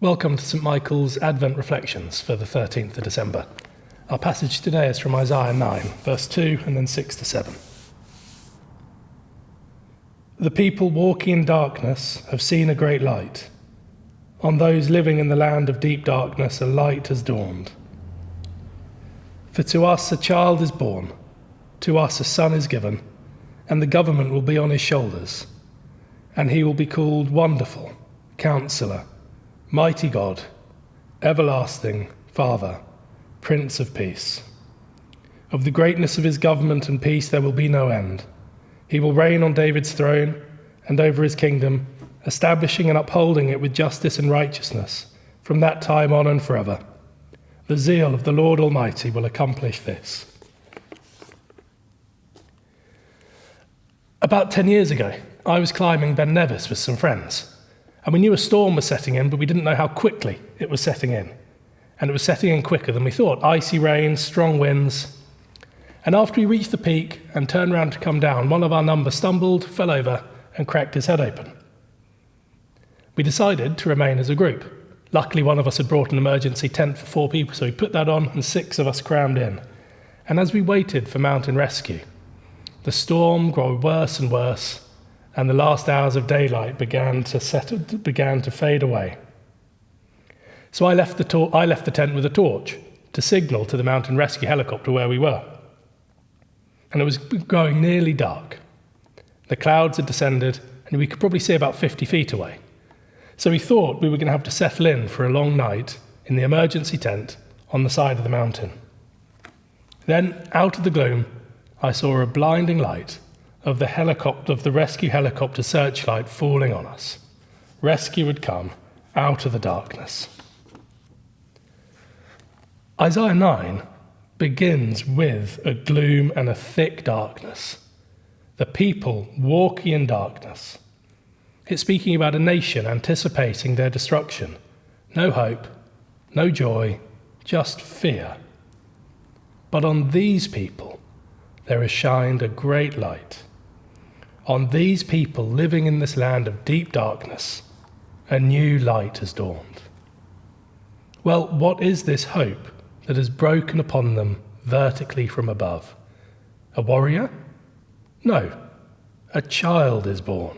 Welcome to St Michael's Advent Reflections for the 13th of December. Our passage today is from Isaiah 9, verse 2 and then 6 to 7. The people walking in darkness have seen a great light. On those living in the land of deep darkness, a light has dawned. For to us a child is born, to us a son is given, and the government will be on his shoulders. And he will be called Wonderful, Counselor, Mighty God, Everlasting Father, Prince of Peace. Of the greatness of his government and peace there will be no end. He will reign on David's throne and over his kingdom, establishing and upholding it with justice and righteousness from that time on and forever. The zeal of the Lord Almighty will accomplish this. About 10 years ago, I was climbing Ben Nevis with some friends. And we knew a storm was setting in, but we didn't know how quickly it was setting in. And it was setting in quicker than we thought. Icy rain, strong winds. And after we reached the peak and turned around to come down, one of our number stumbled, fell over, and cracked his head open. We decided to remain as a group. Luckily, one of us had brought an emergency tent for 4 people, so we put that on, and 6 of us crammed in. And as we waited for mountain rescue, the storm grew worse and worse, and the last hours of daylight began to fade away. So I left the tent with a torch to signal to the mountain rescue helicopter where we were. And it was growing nearly dark. The clouds had descended, and we could probably see about 50 feet away. So we thought we were going to have to settle in for a long night in the emergency tent on the side of the mountain. Then, out of the gloom, I saw a blinding light of the rescue helicopter searchlight falling on us. Rescue had come out of the darkness. Isaiah 9 begins with a gloom and a thick darkness. The people walking in darkness. It's speaking about a nation anticipating their destruction. No hope, no joy, just fear. But on these people there has shined a great light. On these people living in this land of deep darkness, a new light has dawned. Well, what is this hope that has broken upon them vertically from above? A warrior? No, a child is born.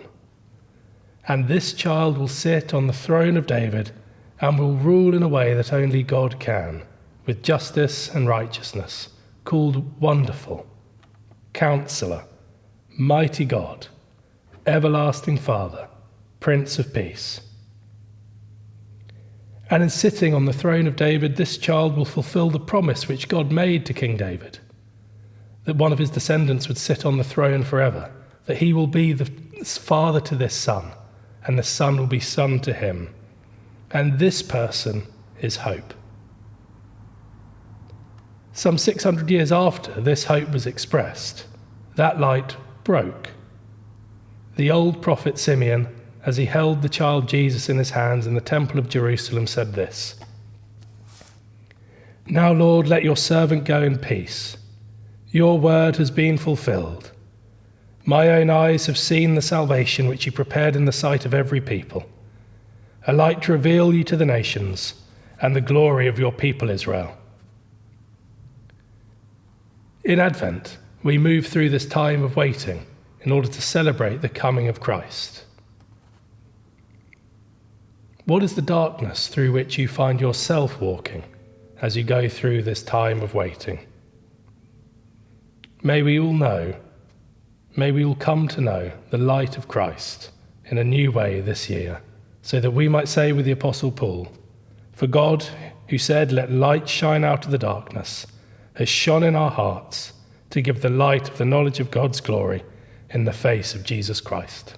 And this child will sit on the throne of David and will rule in a way that only God can, with justice and righteousness, called Wonderful, Counselor, Mighty God, Everlasting Father, Prince of Peace. And in sitting on the throne of David, this child will fulfill the promise which God made to King David, that one of his descendants would sit on the throne forever, that he will be the father to this son, and the son will be son to him. And this person is hope. Some 600 years after this hope was expressed, that light broke. The old prophet Simeon, as he held the child Jesus in his hands in the temple of Jerusalem, said this: "Now, Lord, let your servant go in peace. Your word has been fulfilled. My own eyes have seen the salvation which you prepared in the sight of every people, a light to reveal you to the nations and the glory of your people Israel." In Advent, we move through this time of waiting in order to celebrate the coming of Christ. What is the darkness through which you find yourself walking as you go through this time of waiting? May we all come to know the light of Christ in a new way this year, so that we might say with the Apostle Paul, "For God, who said, 'Let light shine out of the darkness,' has shone in our hearts to give the light of the knowledge of God's glory in the face of Jesus Christ."